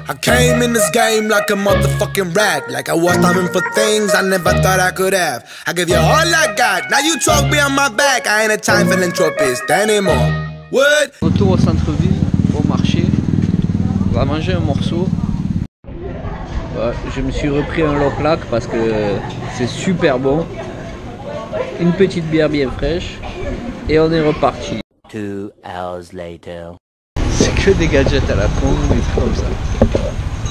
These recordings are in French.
I came in this game like a motherfucking rat. Like I was timing for things I never thought I could have. I give you all I got, now you talk behind my back. I ain't a time philanthropist anymore. What? Retour au centre-ville, au marché. On va manger un morceau. Je me suis repris un loc-lac parce que c'est super bon. Une petite bière bien fraîche. Et on est reparti. 2 hours later. C'est que des gadgets à la con, des trucs comme ça.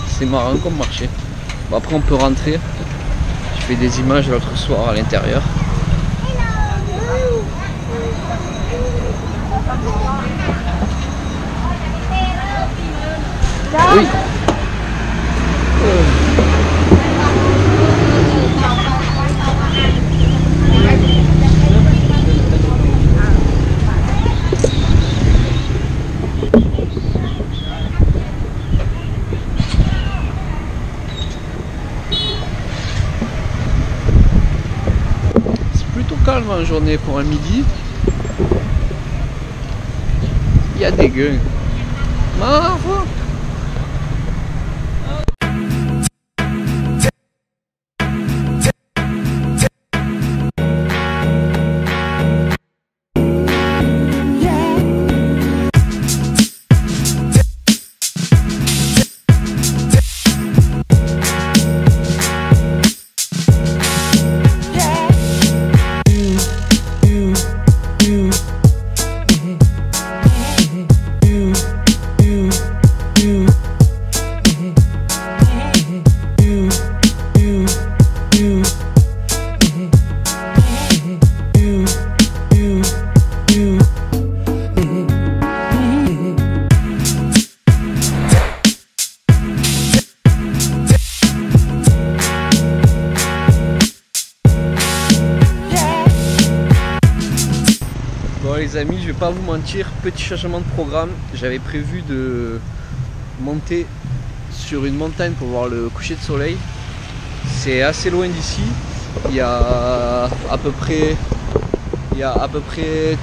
C'est marrant comme marché. Bon, après on peut rentrer. Je fais des images l'autre soir à l'intérieur. Oui. Calme en journée pour un midi. Il y a des gueules. Marre. Les amis, je vais pas vous mentir, petit changement de programme. J'avais prévu de monter sur une montagne pour voir le coucher de soleil. C'est assez loin d'ici. Il y a à peu près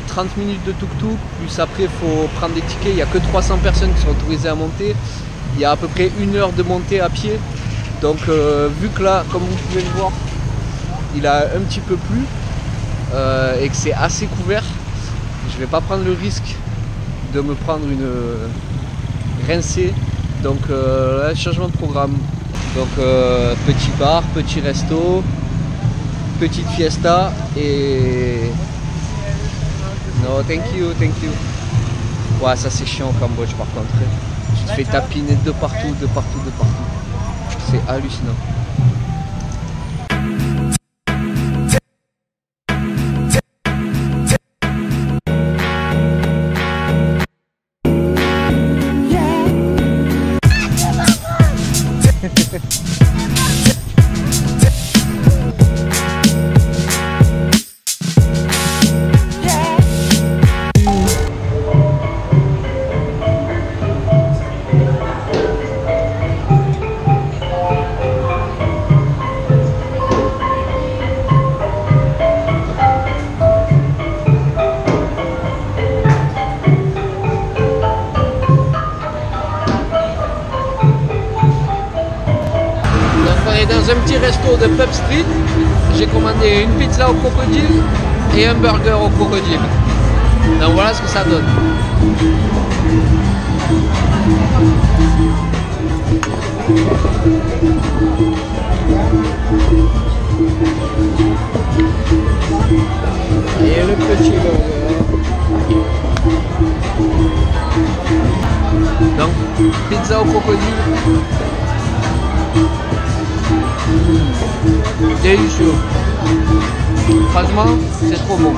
30 minutes de tuk-tuk, plus après il faut prendre des tickets. Il n'y a que 300 personnes qui sont autorisées à monter. Il y a à peu près 1 heure de montée à pied. Donc vu que là, comme vous pouvez le voir, il a un petit peu plu et que c'est assez couvert, je vais pas prendre le risque de me prendre une rincée. Donc là, changement de programme. Donc petit bar, petit resto, petite fiesta et... No, thank you. Ouais, ça c'est chiant au Cambodge par contre. Tu te fais tapiner de partout. C'est hallucinant. Dans un petit resto de Pub Street, j'ai commandé une pizza au crocodile et un burger au crocodile. Donc voilà ce que ça donne. Et le petit burger. Donc pizza au crocodile. Délicieux. Franchement, c'est trop bon.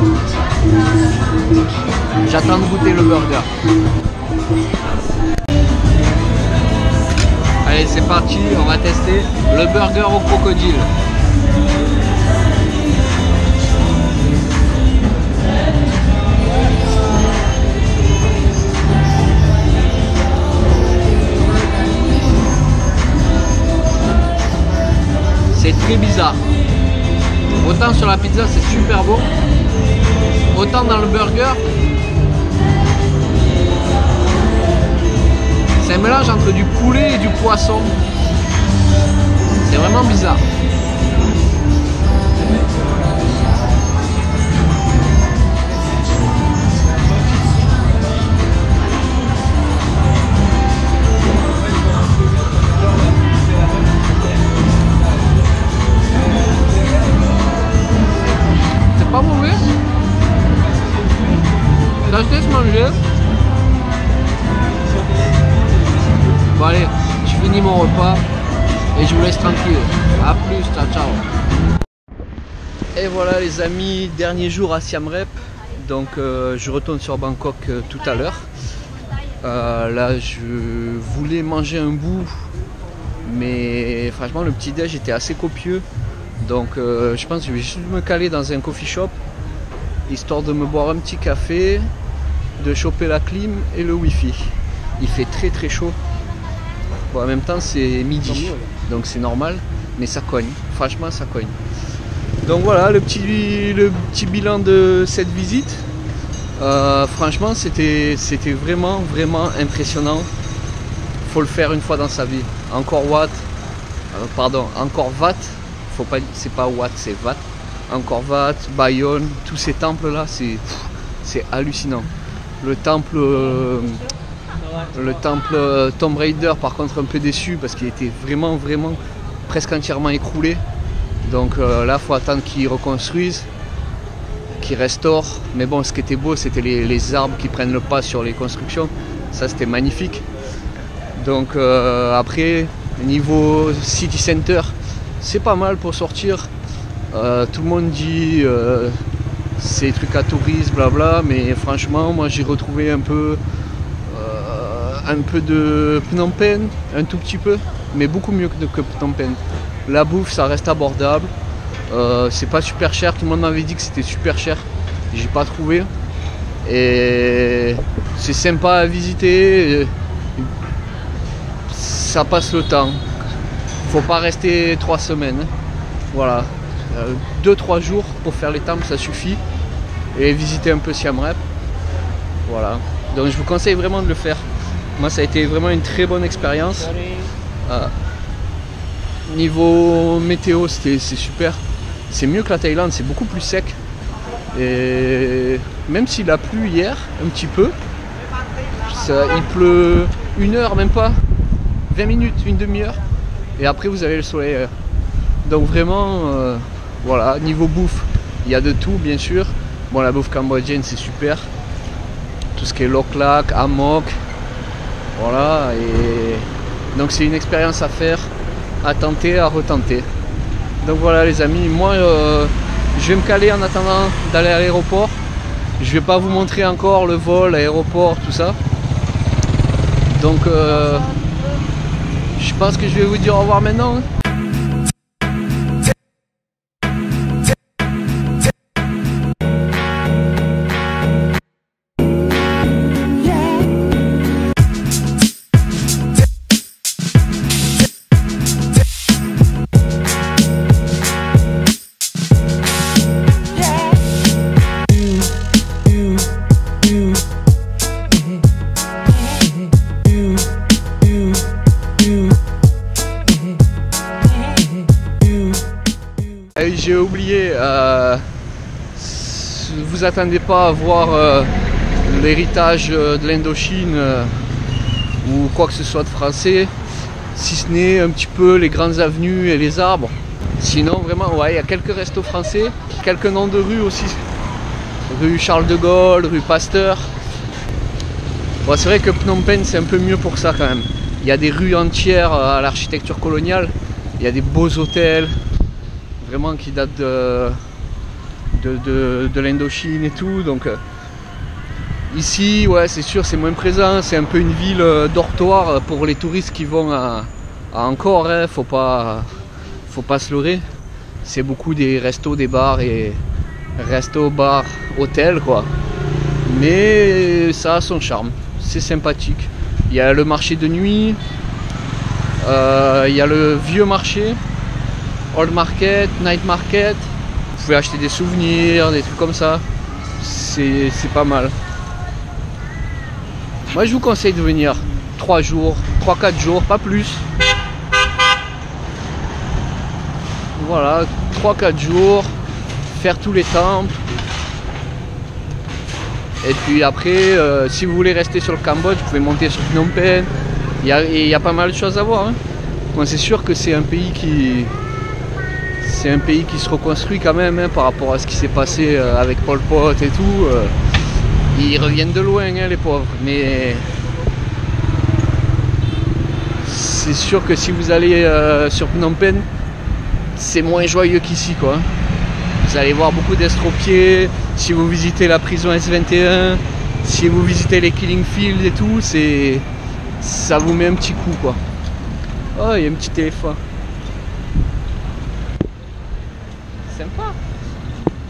J'attends de goûter le burger. Allez, c'est parti, on va tester le burger au crocodile. C'est très bizarre. Autant sur la pizza c'est super bon, autant dans le burger C'est un mélange entre du poulet et du poisson. C'est vraiment bizarre. C'est pas mauvais. Ça se laisse manger. Bon allez, je finis mon repas et je vous laisse tranquille. A plus, ciao ciao. Et voilà les amis, dernier jour à Siem Reap. Donc je retourne sur Bangkok tout à l'heure. Là je voulais manger un bout, mais franchement le petit déj était assez copieux. Donc je pense que je vais juste me caler dans un coffee shop, histoire de me boire un petit café, de choper la clim et le wifi. Il fait très très chaud. Bon, en même temps c'est midi, donc c'est normal, mais ça cogne, franchement ça cogne. Donc voilà le petit bilan de cette visite. Franchement c'était vraiment impressionnant. Faut le faire une fois dans sa vie. Angkor Wat, Angkor Wat, c'est pas Wat, c'est Wat. Angkor Wat, Bayonne, tous ces temples là, c'est hallucinant. Le temple Tomb Raider par contre un peu déçu parce qu'il était vraiment presque entièrement écroulé. Donc là faut attendre qu'ils reconstruisent, qu'ils restaurent. Mais bon, ce qui était beau c'était les arbres qui prennent le pas sur les constructions. Ça c'était magnifique. Donc après niveau City Center c'est pas mal pour sortir. Tout le monde dit c'est des trucs à touristes blabla, mais franchement moi j'ai retrouvé un peu de Phnom Penh, un tout petit peu, mais beaucoup mieux que Phnom Penh. La bouffe ça reste abordable, c'est pas super cher, tout le monde m'avait dit que c'était super cher, j'ai pas trouvé, et c'est sympa à visiter, ça passe le temps, faut pas rester 3 semaines, voilà, 2-3 jours pour faire les temples ça suffit, et visiter un peu Siem Reap, voilà, donc je vous conseille vraiment de le faire. Moi ça a été vraiment une très bonne expérience. Niveau météo c'est super. C'est mieux que la Thaïlande, c'est beaucoup plus sec. Et même s'il a plu hier un petit peu, il pleut 1 heure, même pas 20 minutes, une demi-heure. Et après vous avez le soleil. Donc vraiment voilà, niveau bouffe, il y a de tout bien sûr. Bon la bouffe cambodgienne c'est super. Tout ce qui est lok lak, amok. Voilà, et donc c'est une expérience à faire, à tenter, à retenter. Donc voilà les amis, moi je vais me caler en attendant d'aller à l'aéroport. Je vais pas vous montrer encore le vol, l'aéroport, tout ça. Donc je pense que je vais vous dire au revoir maintenant. J'ai oublié, vous attendez pas à voir l'héritage de l'Indochine ou quoi que ce soit de français, si ce n'est un petit peu les grandes avenues et les arbres. Sinon vraiment ouais, il y a quelques restos français, quelques noms de rues aussi, rue Charles de Gaulle, rue Pasteur. Bon, c'est vrai que Phnom Penh c'est un peu mieux pour ça quand même. Il y a des rues entières à l'architecture coloniale, il y a des beaux hôtels vraiment qui datent de l'Indochine et tout, donc ici ouais c'est sûr c'est moins présent, c'est un peu une ville dortoir pour les touristes qui vont à Angkor, hein, faut pas se leurrer, c'est beaucoup des restos, des bars et restos, bars, hôtels quoi, mais ça a son charme, c'est sympathique. Il y a le marché de nuit, il y a le vieux marché, Old Market, Night Market. Vous pouvez acheter des souvenirs, des trucs comme ça. C'est pas mal. Moi je vous conseille de venir. 3 jours, 3-4 jours, pas plus. Voilà, 3-4 jours, faire tous les temples. Et puis après, si vous voulez rester sur le Cambodge, vous pouvez monter sur Phnom Penh. Il y a pas mal de choses à voir. Hein. Bon, c'est sûr que c'est un pays qui se reconstruit quand même hein, par rapport à ce qui s'est passé avec Pol Pot et tout. Ils reviennent de loin, hein, les pauvres. Mais c'est sûr que si vous allez sur Phnom Penh, c'est moins joyeux qu'ici, quoi. Vous allez voir beaucoup d'estropiés. Si vous visitez la prison S21, si vous visitez les Killing Fields et tout, ça vous met un petit coup, quoi. Oh, il y a un petit téléphone. Sympa.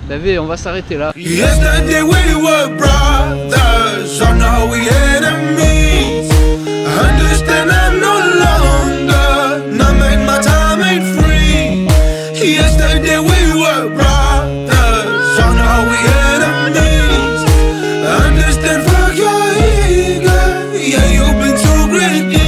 David, on va s'arrêter là. Yesterday we were brothers, so now we enemies. Understand I'm no longer, now make my time ain't free. Yesterday we were brothers, so now we enemies. Understand fuck your ego, yeah you've been too greedy.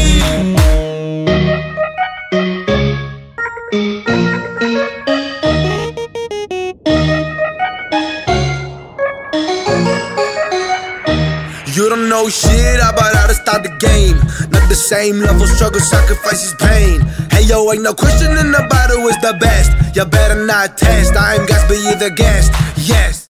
You don't know shit about how to start the game. Not the same level, struggle, sacrifices, pain. Hey yo, ain't no question in the battle is the best. You better not test, I ain't Gatsby, you the guest. Yes.